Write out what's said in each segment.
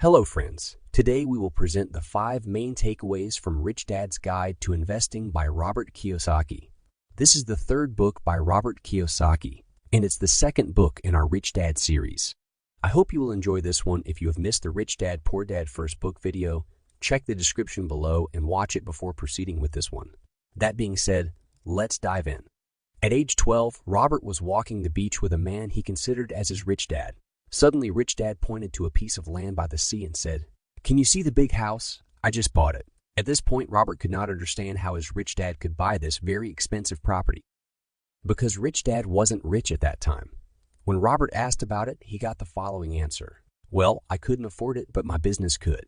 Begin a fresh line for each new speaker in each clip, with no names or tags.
Hello friends, today we will present the 5 main takeaways from Rich Dad's Guide to Investing by Robert Kiyosaki. This is the 3rd book by Robert Kiyosaki, and it's the 2nd book in our Rich Dad series. I hope you will enjoy this one. If you have missed the Rich Dad Poor Dad first book video, check the description below and watch it before proceeding with this one. That being said, let's dive in. At age 12, Robert was walking the beach with a man he considered as his rich dad. Suddenly, Rich Dad pointed to a piece of land by the sea and said, "Can you see the big house? I just bought it." At this point, Robert could not understand how his rich dad could buy this very expensive property, because Rich Dad wasn't rich at that time. When Robert asked about it, he got the following answer: "Well, I couldn't afford it, but my business could."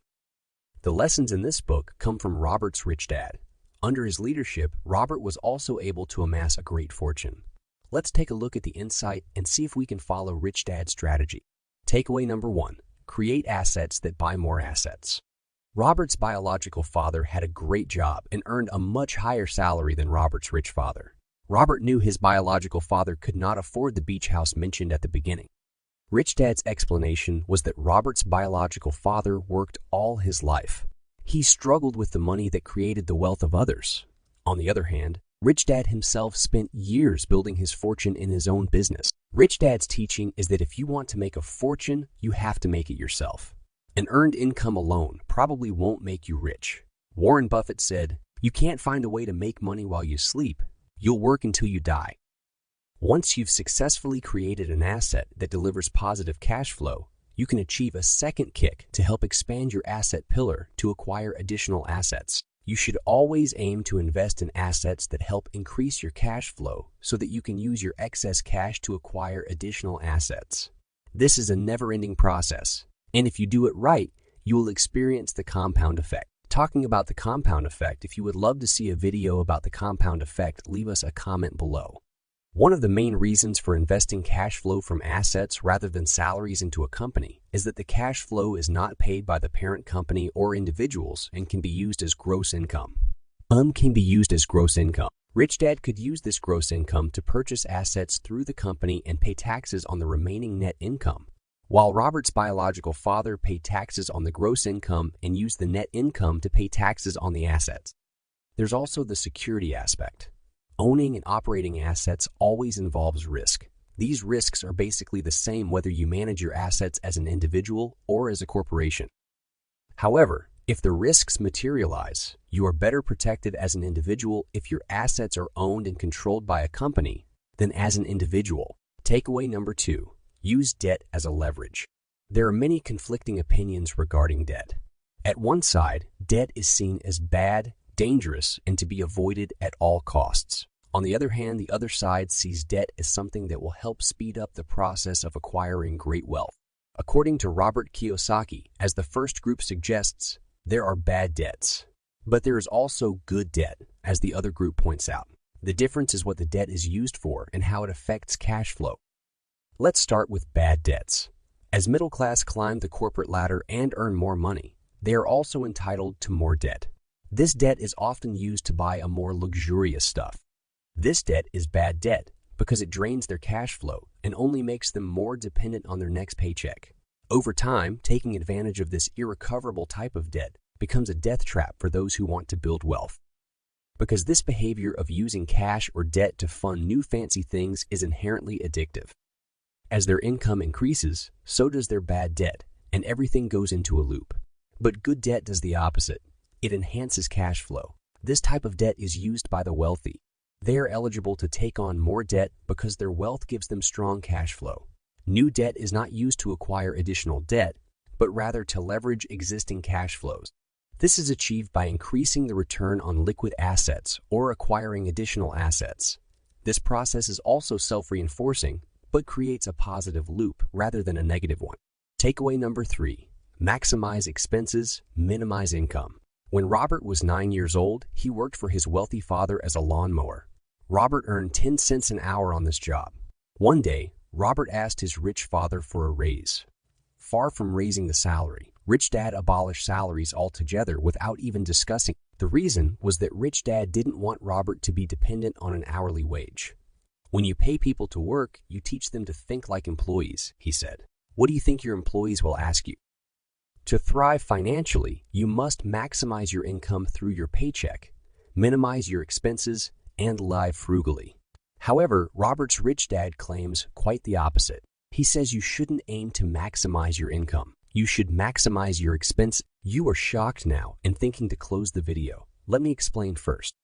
The lessons in this book come from Robert's rich dad. Under his leadership, Robert was also able to amass a great fortune. Let's take a look at the insight and see if we can follow Rich Dad's strategy. Takeaway number 1. Create assets that buy more assets. Robert's biological father had a great job and earned a much higher salary than Robert's rich father. Robert knew his biological father could not afford the beach house mentioned at the beginning. Rich Dad's explanation was that Robert's biological father worked all his life. He struggled with the money that created the wealth of others. On the other hand, Rich Dad himself spent years building his fortune in his own business. Rich Dad's teaching is that if you want to make a fortune, you have to make it yourself. An earned income alone probably won't make you rich. Warren Buffett said, "You can't find a way to make money while you sleep. You'll work until you die." Once you've successfully created an asset that delivers positive cash flow, you can achieve a second kick to help expand your asset pillar to acquire additional assets. You should always aim to invest in assets that help increase your cash flow so that you can use your excess cash to acquire additional assets. This is a never-ending process, and if you do it right, you will experience the compound effect. Talking about the compound effect, if you would love to see a video about the compound effect, leave us a comment below. One of the main reasons for investing cash flow from assets rather than salaries into a company is that the cash flow is not paid by the parent company or individuals and can be used as gross income. Rich Dad could use this gross income to purchase assets through the company and pay taxes on the remaining net income, while Robert's biological father paid taxes on the gross income and used the net income to pay taxes on the assets. There's also the security aspect. Owning and operating assets always involves risk. These risks are basically the same whether you manage your assets as an individual or as a corporation. However, if the risks materialize, you are better protected as an individual if your assets are owned and controlled by a company than as an individual. Takeaway number 2. Use debt as a leverage. There are many conflicting opinions regarding debt. At one side, debt is seen as bad, dangerous, and to be avoided at all costs. On the other hand, the other side sees debt as something that will help speed up the process of acquiring great wealth. According to Robert Kiyosaki, as the first group suggests, there are bad debts. But there is also good debt, as the other group points out. The difference is what the debt is used for and how it affects cash flow. Let's start with bad debts. As middle class climb the corporate ladder and earn more money, they are also entitled to more debt. This debt is often used to buy a more luxurious stuff. This debt is bad debt because it drains their cash flow and only makes them more dependent on their next paycheck. Over time, taking advantage of this irrecoverable type of debt becomes a death trap for those who want to build wealth. Because this behavior of using cash or debt to fund new fancy things is inherently addictive. As their income increases, so does their bad debt, and everything goes into a loop. But good debt does the opposite. It enhances cash flow. This type of debt is used by the wealthy. They are eligible to take on more debt because their wealth gives them strong cash flow. New debt is not used to acquire additional debt, but rather to leverage existing cash flows. This is achieved by increasing the return on liquid assets or acquiring additional assets. This process is also self-reinforcing, but creates a positive loop rather than a negative one. Takeaway number 3. Maximize expenses, minimize income. When Robert was 9 years old, he worked for his wealthy father as a lawnmower. Robert earned 10 cents an hour on this job. One day, Robert asked his rich father for a raise. Far from raising the salary, Rich Dad abolished salaries altogether without even discussing. The reason was that Rich Dad didn't want Robert to be dependent on an hourly wage. When you pay people to work, you teach them to think like employees, he said. What do you think your employees will ask you? To thrive financially, you must maximize your income through your paycheck, minimize your expenses, and live frugally. However, Robert's rich dad claims quite the opposite. He says you shouldn't aim to maximize your income. You should maximize your expense. You are shocked now and thinking to close the video. Let me explain first.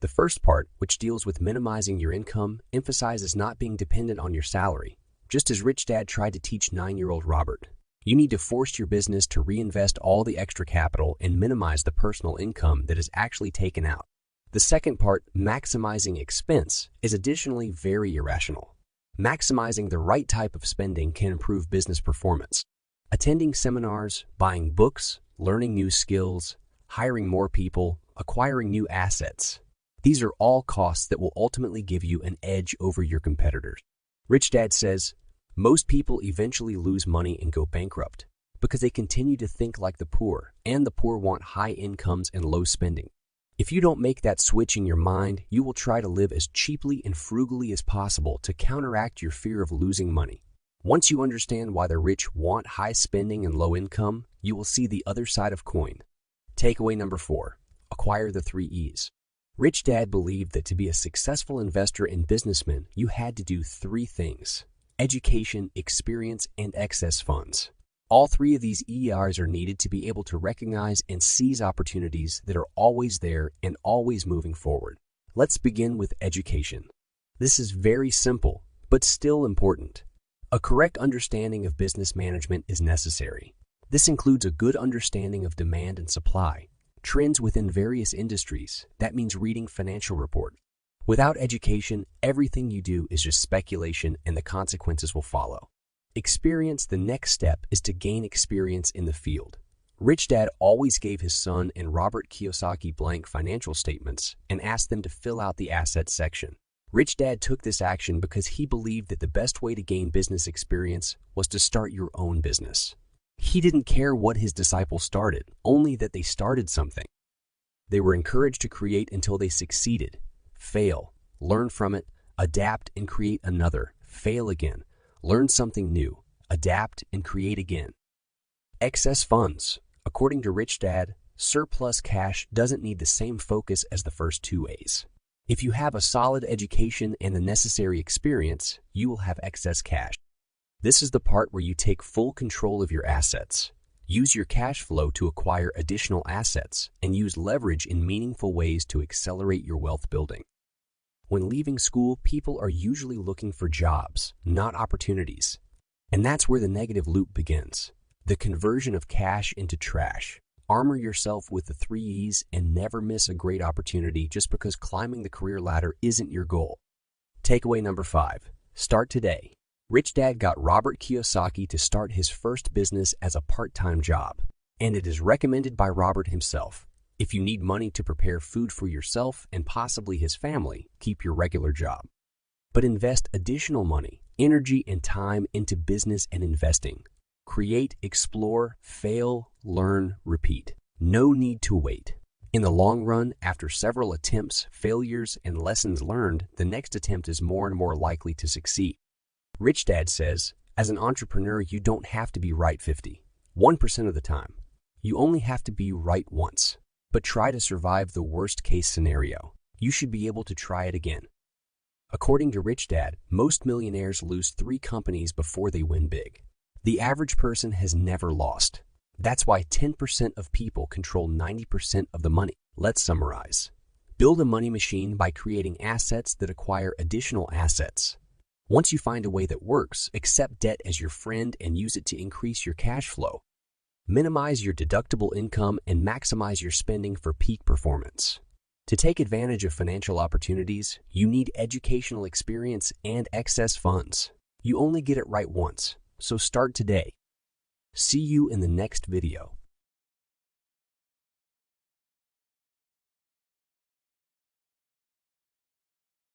The first part, which deals with minimizing your income, emphasizes not being dependent on your salary, just as Rich Dad tried to teach 9-year-old Robert. You need to force your business to reinvest all the extra capital and minimize the personal income that is actually taken out. The second part, maximizing expense, is additionally very irrational. Maximizing the right type of spending can improve business performance. Attending seminars, buying books, learning new skills, hiring more people, acquiring new assets. These are all costs that will ultimately give you an edge over your competitors. Rich Dad says, most people eventually lose money and go bankrupt because they continue to think like the poor, and the poor want high incomes and low spending. If you don't make that switch in your mind, you will try to live as cheaply and frugally as possible to counteract your fear of losing money. Once you understand why the rich want high spending and low income, you will see the other side of coin. Takeaway number 4, acquire the 3 E's. Rich Dad believed that to be a successful investor and businessman, you had to do 3 things: education, experience, and excess funds. All 3 of these ERs are needed to be able to recognize and seize opportunities that are always there and always moving forward. Let's begin with education. This is very simple, but still important. A correct understanding of business management is necessary. This includes a good understanding of demand and supply, trends within various industries. That means reading financial reports. Without education, everything you do is just speculation and the consequences will follow. Experience. The next step is to gain experience in the field. Rich Dad always gave his son and Robert Kiyosaki blank financial statements and asked them to fill out the assets section. Rich Dad took this action because he believed that the best way to gain business experience was to start your own business. He didn't care what his disciples started, only that they started something. They were encouraged to create until they succeeded, fail, learn from it, adapt and create another, fail again, learn something new, adapt and create again. Excess funds. According to Rich Dad, surplus cash doesn't need the same focus as the first 2 A's. If you have a solid education and the necessary experience, you will have excess cash. This is the part where you take full control of your assets. Use your cash flow to acquire additional assets and use leverage in meaningful ways to accelerate your wealth building. When leaving school, people are usually looking for jobs, not opportunities. And that's where the negative loop begins. The conversion of cash into trash. Armor yourself with the 3 E's and never miss a great opportunity just because climbing the career ladder isn't your goal. Takeaway number 5. Start today. Rich Dad got Robert Kiyosaki to start his first business as a part-time job, and it is recommended by Robert himself. If you need money to prepare food for yourself and possibly his family, keep your regular job. But invest additional money, energy, and time into business and investing. Create, explore, fail, learn, repeat. No need to wait. In the long run, after several attempts, failures, and lessons learned, the next attempt is more and more likely to succeed. Rich Dad says, as an entrepreneur, you don't have to be right 1% of the time. You only have to be right once. But try to survive the worst-case scenario. You should be able to try it again. According to Rich Dad, most millionaires lose 3 companies before they win big. The average person has never lost. That's why 10% of people control 90% of the money. Let's summarize. Build a money machine by creating assets that acquire additional assets. Once you find a way that works, accept debt as your friend and use it to increase your cash flow. Minimize your deductible income and maximize your spending for peak performance. To take advantage of financial opportunities, you need educational experience and excess funds. You only get it right once, so start today. See you in the next video.